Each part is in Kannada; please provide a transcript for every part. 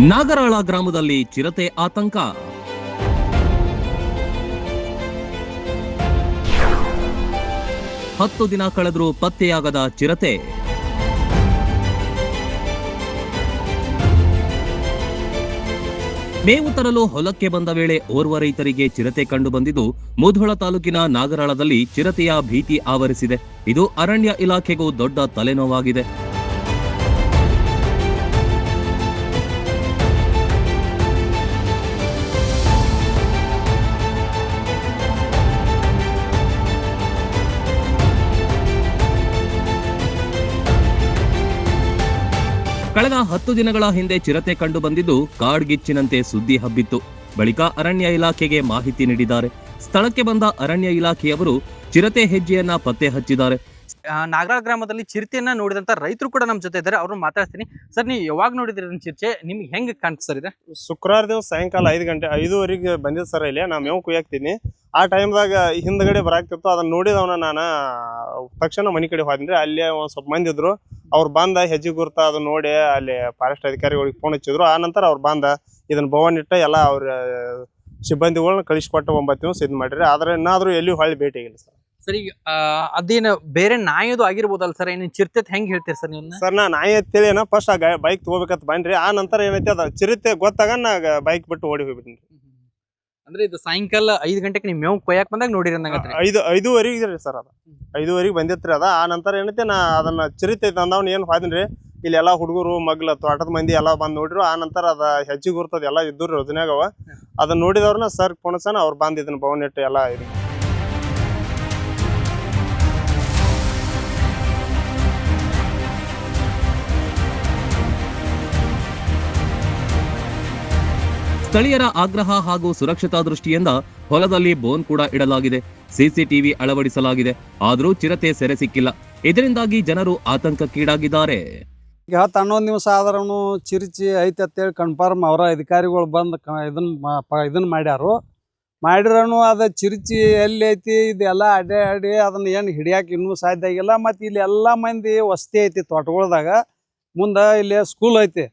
ನಾಗರಾಳ ಗ್ರಾಮದಲ್ಲಿ ಚಿರತೆ ಆತಂಕ. ಹತ್ತು ದಿನ ಕಳೆದರೂ ಪತ್ತೆಯಾಗದ ಚಿರತೆ. ಮೇವು ತರಲು ಹೊಲಕ್ಕೆ ಬಂದ ವೇಳೆ ಓರ್ವ ರೈತರಿಗೆ ಚಿರತೆ ಕಂಡು ಬಂದಿದ್ದು ಮುಧೋಳ ತಾಲೂಕಿನ ನಾಗರಾಳದಲ್ಲಿ ಚಿರತೆಯ ಭೀತಿ ಆವರಿಸಿದೆ. ಇದು ಅರಣ್ಯ ಇಲಾಖೆಗೂ ದೊಡ್ಡ ತಲೆನೋವಾಗಿದೆ. ಕಳೆದ 10 ದಿನಗಳ ಹಿಂದೆ ಚಿರತೆ ಕಂಡು ಬಂದಿದ್ದು ಕಾಡ್ಗಿಚ್ಚಿನಂತೆ ಸುದ್ದಿ ಹಬ್ಬಿತ್ತು. ಬಳಿಕ ಅರಣ್ಯ ಇಲಾಖೆಗೆ ಮಾಹಿತಿ ನೀಡಿದ್ದಾರೆ. ಸ್ಥಳಕ್ಕೆ ಬಂದ ಅರಣ್ಯ ಇಲಾಖೆಯವರು ಚಿರತೆ ಹೆಜ್ಜೆಯನ್ನ ಪತ್ತೆ ಹಚ್ಚಿದ್ದಾರೆ. ನಾಗರಾಳ ಗ್ರಾಮದಲ್ಲಿ ಚಿರತೆಯನ್ನ ನೋಡಿದಂತ ರೈತರು ಕೂಡ ನಮ್ಮ ಜೊತೆ ಇದ್ದಾರೆ. ಅವ್ರನ್ನ ಮಾತಾಡ್ತೀನಿ. ಸರ್, ನೀವು ಯಾವಾಗ ನೋಡಿದ್ರಿ ಚಿರತೆ? ನಿಮ್ಗೆ ಹೆಂಗ್ ಕಾಣ್ತ ಸರ್ ಇದೆ? ಶುಕ್ರವಾರ ದಿವಸ ಸಾಯಂಕಾಲ 5:05 ಬಂದಿದ್ದು ಸರ್. ಇಲ್ಲಿ ನಾ ಮೇವು ಕುಯ್ಯಾಕ್ತೀನಿ. ಆ ಟೈಮ್ದಾಗ ಹಿಂದ್ಗಡೆ ಬರಾಕ್ತಿತ್ತು. ಅದನ್ನ ನೋಡಿದವನ ನಾನು ತಕ್ಷಣ ಮನೆ ಕಡೆ ಹೋದ್ರಿ. ಅಲ್ಲಿ ಒಂದ್ ಸ್ವಲ್ಪ ಮಂದಿ ಇದ್ರು. ಅವ್ರು ಬಂದ ಹೆಜ್ಜೆ ಗುರ್ತ ಅದನ್ನ ನೋಡಿ ಅಲ್ಲಿ ಫಾರೆಸ್ಟ್ ಅಧಿಕಾರಿಗಳಿಗೆ ಫೋನ್ ಹಚ್ಚಿದ್ರು. ಆ ನಂತರ ಅವ್ರು ಬಂದ ಇದನ್ನ ಭವನ್ ಇಟ್ಟ ಎಲ್ಲ ಅವ್ರ ಸಿಬ್ಬಂದಿಗಳನ್ನ ಕಳಿಸ್ಕೊಟ್ಟು 9 ದಿವಸ ಇದ್ ಮಾಡ್ರಿ. ಆದ್ರೆ ಇನ್ನಾದ್ರೂ ಎಲ್ಲಿ ಹೊಳ್ಳಿ ಭೇಟಿ ಆಗಿಲ್ಲ ಸರ್. ಸರ್, ಈಗ ಅದೇನು ಬೇರೆ ನಾಯಿದು ಆಗಿರ್ಬೋದಲ್ಲ ಸರ್? ಏನು ಚಿರತೆ ಹೆಂಗ್ ಹೇಳ್ತೀರಿ ಸರ್ ನೀವು? ಸರ್, ನಾ ನಾಯಿ ಅಂತೇಳಿ ಫಸ್ಟ್ ಆ ಬೈಕ್ ತಗೋಬೇಕಂತ ಬಂದ್ರಿ. ಆ ನಂತರ ಏನೈತಿ ಅದ ಚಿರತೆ ಗೊತ್ತಾಗ ನಾ ಬೈಕ್ ಬಿಟ್ಟು ಓಡಿ ಹೋಗ್ಬಿಟ್ಟಿನಿ. ಅಂದ್ರೆ ಇದು ಸಾಯಂಕಾಲ 5 ಗಂಟೆಗೆ ನೀವು ಮೇವು ಕೊಯ್ಯಾಕ್ ಬಂದಾಗ ನೋಡಿರಿ ಅಂದಂಗತ್ರಿ? 5:05 ರೀ ಸರ್. ಅದ 5:05 ಬಂದಿತ್ರಿ. ಅದ ಆ ನಂತರ ಏನೈತಿ ನಾ ಅದನ್ನ ಚಿರತೆ ತಂದವ್ನ ಏನ್ ಹೋದ್ರಿ. ಇಲ್ಲಿ ಎಲ್ಲಾ ಹುಡುಗರು ಮಗ್ಲ ತೋಟದ ಮಂದಿ ಎಲ್ಲಾ ಬಂದ್ ನೋಡ್ರಿ. ಆ ನಂತರ ಅದ ಹೆಜ್ಜೆ ಗುರ್ತದ ಎಲ್ಲಾ ಇದ್ದು ಯೋಜನೆಗವ. ಅದನ್ನ ನೋಡಿದವ್ರನ್ನ ಸರ್ ಪೊಣಸನ ಅವ್ರು ಬಂದ್ ಇದನ್ನ ಭವನ್ ಇಟ್ಟು ಎಲ್ಲಾ ಇರಿ. ಸ್ಥಳೀಯರ ಆಗ್ರಹ ಹಾಗೂ ಸುರಕ್ಷತಾ ದೃಷ್ಟಿಯಿಂದ ಹೊಲದಲ್ಲಿ ಬೋನ್ ಕೂಡ ಇಡಲಾಗಿದೆ. ಸಿಸಿಟಿವಿ ಅಳವಡಿಸಲಾಗಿದೆ. ಆದರೂ ಚಿರತೆ ಸೆರೆ ಸಿಕ್ಕಿಲ್ಲ. ಇದರಿಂದಾಗಿ ಜನರು ಆತಂಕಕ್ಕೀಡಾಗಿದ್ದಾರೆ. 10-11 ದಿವಸ ಆದ್ರೂ ಚಿರಿಚಿ ಐತೆ ಅಂತೇಳಿ ಕನ್ಫರ್ಮ್ ಅವರ ಅಧಿಕಾರಿಗಳು ಬಂದು ಇದನ್ನ ಮಾಡಿರನು ಅದ ಚಿರಿಚಿ ಎಲ್ಲಿ ಐತಿ ಇದೆಲ್ಲ ಅಡ್ಡಿ ಅದನ್ನ ಏನು ಹಿಡಿಯಾಕ ಇನ್ನೂ ಸಾಧ್ಯ ಆಗಿಲ್ಲ. ಮತ್ತು ಇಲ್ಲಿ ಎಲ್ಲ ಮಂದಿ ವಸತಿ ಐತಿ ತೋಟಗಳ್ದಾಗ. ಮುಂದೆ ಇಲ್ಲಿ ಸ್ಕೂಲ್ ಐತಿ.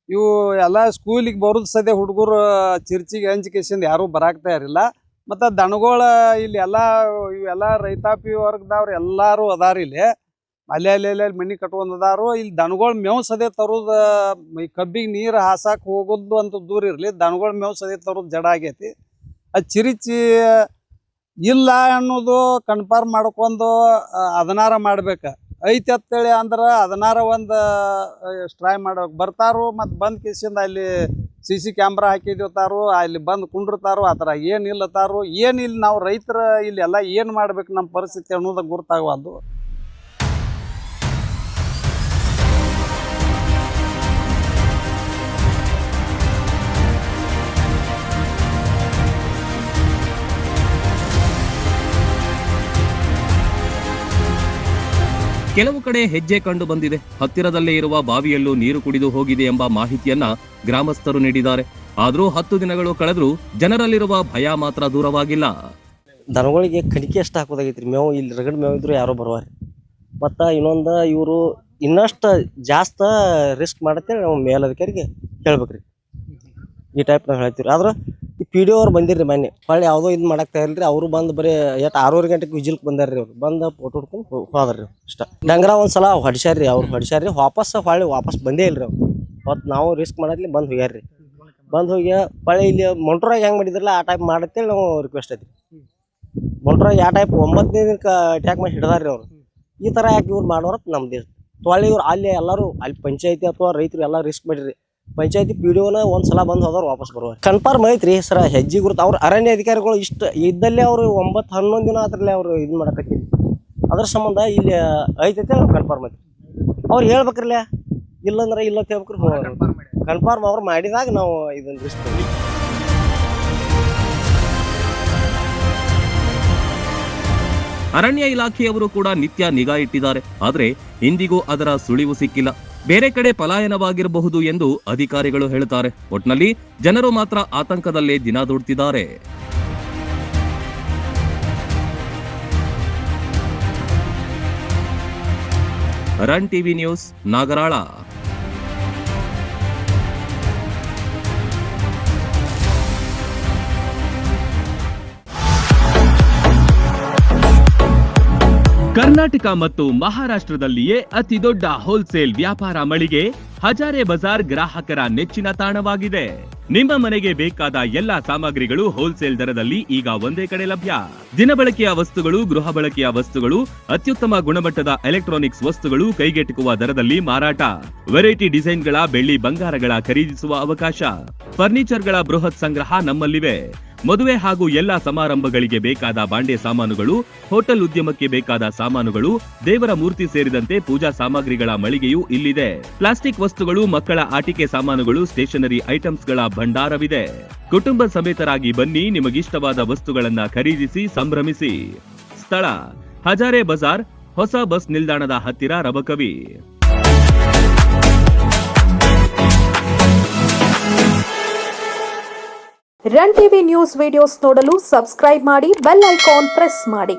ಇವು ಎಲ್ಲ ಸ್ಕೂಲಿಗೆ ಬರೋದು ಸದ್ಯ ಹುಡುಗರು ಚಿರ್ಚಿಗೆ ಹಂಚಿಕೆಸಿಂದ ಯಾರೂ ಬರಾಕ್ತಾ ಇರಲಿಲ್ಲ. ಮತ್ತು ದನಗಳ ಇಲ್ಲಿ ಇವೆಲ್ಲ ರೈತಾಪಿ ವರ್ಗದವ್ರು ಎಲ್ಲರೂ ಅದಾರ. ಇಲ್ಲಿ ಅಲ್ಲಿ ಮನೆ ಕಟ್ಕೊಂಡದಾರು. ಇಲ್ಲಿ ದನಗಳ ಮೇವು ಸದ್ಯ ತರೋದು, ಈ ಕಬ್ಬಿಗೆ ನೀರು ಹಾಸಕ್ಕೆ ಹೋಗೋದು ಅಂತ ದೂರ ಇರಲಿ, ದನಗಳ ಮೇವು ಸದ್ಯ ತರೋದು ಜಡ ಆಗೈತಿ. ಅದು ಚಿರಿಚಿ ಇಲ್ಲ ಅನ್ನೋದು ಕನ್ಫರ್ಮ್ ಮಾಡ್ಕೊಂಡು ಅದನ್ನಾರ ಮಾಡ್ಬೇಕು. ಐತಿ ಅಂತೇಳಿ ಅಂದ್ರೆ ಅದನ್ನಾರ ಒಂದು ಟ್ರೈ ಮಾಡೋಕೆ ಬರ್ತಾರೋ. ಮತ್ತು ಬಂದು ಕಿಸಿಂದ ಅಲ್ಲಿ CC ಕ್ಯಾಮ್ರಾ ಹಾಕಿದಿರ್ತಾರೋ, ಅಲ್ಲಿ ಬಂದು ಕುಂಡಿರ್ತಾರೋ. ಆ ಥರ ಏನಿಲ್ಲತಾರೋ ಏನಿಲ್ಲ. ನಾವು ರೈತರ ಇಲ್ಲಿ ಎಲ್ಲ ಏನು ಮಾಡ್ಬೇಕು ನಮ್ಮ ಪರಿಸ್ಥಿತಿ ಅನ್ನೋದು ಗುರ್ತಾಗವಲ್ದು. ಕೆಲವು ಕಡೆ ಹೆಜ್ಜೆ ಕಂಡು ಬಂದಿದೆ. ಹತ್ತಿರದಲ್ಲೇ ಇರುವ ಬಾವಿಯಲ್ಲೂ ನೀರು ಕುಡಿದು ಹೋಗಿದೆ ಎಂಬ ಮಾಹಿತಿಯನ್ನ ಗ್ರಾಮಸ್ಥರು ನೀಡಿದ್ದಾರೆ. ಆದರೂ 10 ದಿನಗಳು ಕಳೆದರೂ ಜನರಲ್ಲಿರುವ ಭಯ ಮಾತ್ರ ದೂರವಾಗಿಲ್ಲ. ದನಗಳಿಗೆ ಕಣಿಕೆ ಎಷ್ಟು ಹಾಕೋದಾಗೈತ್ರಿ. ಮೇವು ಇಲ್ಲಿ ರಗಡ್ ಮೇವು ಇದ್ರು ಯಾರೋ ಬರುವಾರಿ. ಮತ್ತು ಇನ್ನೊಂದು ಇವರು ಇನ್ನಷ್ಟು ಜಾಸ್ತಿ ರಿಸ್ಕ್ ಮಾಡತ್ತೇಳಿ ನಾವು ಮೇಲಧಿಕಾರಿಗೆ ಹೇಳ್ಬೇಕ್ರಿ. ಈ ಟೈಪ್ ನಾವು ಹೇಳ್ತೀವಿ. ಆದ್ರೆ ಈ PDO ಅವ್ರು ಬಂದಿರ್ರಿ ಮೊನ್ನೆ. ಹೊಳ್ಳಿ ಯಾವುದೋ ಇದು ಮಾಡಾಕ್ತಾ ಇರಲ್ರಿ. ಅವರು ಬಂದು ಬರೀ 6:30 ಗಂಟೆಗೆ ವಿಜಿಲ್ಗೆ ಬಂದಾರ್ರಿ. ಅವ್ರು ಬಂದು ಫೋಟೋ ಹೊಡ್ಕೊಂಡು ಹೋದ್ರಿ. ಇಷ್ಟ ಡಂಗ್ರ ಒಂದ್ಸಲ ಹೊಡಿಸ್ಯಾರ್ರಿ. ಅವ್ರು ಹೊಡಿಸ್ಯಾರ್ರಿ. ವಾಪಸ್ ಬಂದೇ ಇಲ್ರಿ ಅವ್ರು. ಅವತ್ತು ನಾವು ರಿಸ್ಕ್ ಮಾಡತ್ಲಿ ಬಂದು ಹೋಗ್ಯಾರ್ರಿ. ಬಂದು ಹೋಗಿ ಹೊಳ್ಳಿ ಇಲ್ಲಿ ಮೊಂಟ್ರಾಗ ಹೆಂಗೆ ಮಾಡಿದ್ರಲ್ಲ ಆ ಟೈಪ್ ಮಾಡತ್ತೇಳಿ ನಾವು ರಿಕ್ವೆಸ್ಟ್ ಐತ್ರಿ. ಮೊಂಟ್ರಾಗ ಯಾವ ಟೈಪ್ 9 ದಿನಕ್ಕೆ ಅಟ್ಯಾಕ್ ಮಾಡಿ ಹಿಡ್ದಾರ್ರಿ ಅವ್ರು. ಈ ಥರ ಯಾಕೆ ಇವ್ರು ಮಾಡೋರು ನಮ್ಮ ದೇಶ. ಹೊಳ್ಳಿ ಇವ್ರು ಅಲ್ಲಿ ಎಲ್ಲರೂ ಅಲ್ಲಿ ಪಂಚಾಯತಿ ಅಥವಾ ರೈತರು ಎಲ್ಲ ರಿಸ್ಕ್ ಮಾಡಿರಿ. ಪಂಚಾಯತಿ PDOನ ಒಂದ್ಸಲ ಬಂದು ಹೋದವ್ರು ವಾಪಸ್ ಬರುವಾರ. ಕನ್ಫರ್ಮ್ ಐತ್ರಿ ಸರ. ಹೆಜ್ಜೆ ಗುರುತು ಅವ್ರು ಅರಣ್ಯ ಅಧಿಕಾರಿಗಳು ಇಷ್ಟ ಇದ್ದಲ್ಲೇ ಅವರು 9-11 ದಿನ ಅದ್ರಲ್ಲೇ ಅವ್ರು ಇದು ಮಾಡಕತ್ತೀವಿ. ಅದ್ರ ಸಂಬಂಧ ಇಲ್ಲಿ ಐತೈತೆ ಅವ್ರು ಕನ್ಫರ್ಮ್ ಐತಿ. ಅವ್ರು ಹೇಳ್ಬೇಕ್ರಲ್ಲ, ಇಲ್ಲಂದ್ರೆ ಇಲ್ಲ ಅಂತ ಹೇಳ್ಬೇಕ್ರಿ. ಕನ್ಫರ್ಮ್ ಅವ್ರು ಮಾಡಿದಾಗ ನಾವು ಇದನ್ನ ರಿಸ್ಕ್. ಅರಣ್ಯ ಇಲಾಖೆಯವರು ಕೂಡ ನಿತ್ಯ ನಿಗಾ ಇಟ್ಟಿದ್ದಾರೆ. ಆದರೆ ಇಂದಿಗೂ ಅದರ ಸುಳಿವು ಸಿಕ್ಕಿಲ್ಲ. ಬೇರೆ ಕಡೆ ಪಲಾಯನವಾಗಿರಬಹುದು ಎಂದು ಅಧಿಕಾರಿಗಳು ಹೇಳುತ್ತಾರೆ. ಒಟ್ನಲ್ಲಿ ಜನರು ಮಾತ್ರ ಆತಂಕದಲ್ಲೇ ದಿನ ದೂಡ್ತಿದ್ದಾರೆ. Run TV news, Nagaral. Karnataka ಮತ್ತು ಮಹಾರಾಷ್ಟ್ರದಲ್ಲಿಯೇ ಅತಿ ದೊಡ್ಡ ಹೋಲ್ಸೇಲ್ ವ್ಯಾಪಾರ ಮಳಿಗೆ ಹಜಾರೆ ಬಜಾರ್ ಗ್ರಾಹಕರ ನೆಚ್ಚಿನ ತಾಣವಾಗಿದೆ. ನಿಮ್ಮ ಮನೆಗೆ ಬೇಕಾದ ಎಲ್ಲಾ ಸಾಮಗ್ರಿಗಳು ಹೋಲ್ಸೇಲ್ ದರದಲ್ಲಿ ಈಗ ಒಂದೇ ಕಡೆ ಲಭ್ಯ. ದಿನಬಳಕೆಯ ವಸ್ತುಗಳು, ಗೃಹ ಬಳಕೆಯ ವಸ್ತುಗಳು, ಅತ್ಯುತ್ತಮ ಗುಣಮಟ್ಟದ ಎಲೆಕ್ಟ್ರಾನಿಕ್ಸ್ ವಸ್ತುಗಳು ಕೈಗೆಟುಕುವ ದರದಲ್ಲಿ ಮಾರಾಟ. ವೆರೈಟಿ ಡಿಸೈನ್ಗಳ ಬೆಳ್ಳಿ ಬಂಗಾರಗಳ ಖರೀದಿಸುವ ಅವಕಾಶ. ಫರ್ನಿಚರ್ಗಳ ಬೃಹತ್ ಸಂಗ್ರಹ ನಮ್ಮಲ್ಲಿವೆ. ಮದುವೆ ಹಾಗೂ ಎಲ್ಲಾ ಸಮಾರಂಭಗಳಿಗೆ ಬೇಕಾದ ಬಾಂಡೆ ಸಾಮಾನುಗಳು, ಹೋಟೆಲ್ ಉದ್ಯಮಕ್ಕೆ ಬೇಕಾದ ಸಾಮಾನುಗಳು, ದೇವರ ಮೂರ್ತಿ ಸೇರಿದಂತೆ ಪೂಜಾ ಸಾಮಗ್ರಿಗಳ ಮಳಿಗೆಯೂ ಇಲ್ಲಿದೆ. ಪ್ಲಾಸ್ಟಿಕ್ ವಸ್ತುಗಳು, ಮಕ್ಕಳ ಆಟಿಕೆ ಸಾಮಾನುಗಳು, ಸ್ಟೇಷನರಿ ಐಟಮ್ಸ್ಗಳ ಭಂಡಾರವಿದೆ. ಕುಟುಂಬ ಸಮೇತರಾಗಿ ಬನ್ನಿ, ನಿಮಗಿಷ್ಟವಾದ ವಸ್ತುಗಳನ್ನ ಖರೀದಿಸಿ ಸಂಭ್ರಮಿಸಿ. ಸ್ಥಳ ಹಜಾರೆ ಬಜಾರ್, ಹೊಸ ಬಸ್ ನಿಲ್ದಾಣದ ಹತ್ತಿರ, Rabakavi. Run TV news videos ನೋಡಲು ಸಬ್ಸ್ಕ್ರೈಬ್ ಮಾಡಿ, ಬೆಲ್ ಐಕಾನ್ ಪ್ರೆಸ್ ಮಾಡಿ.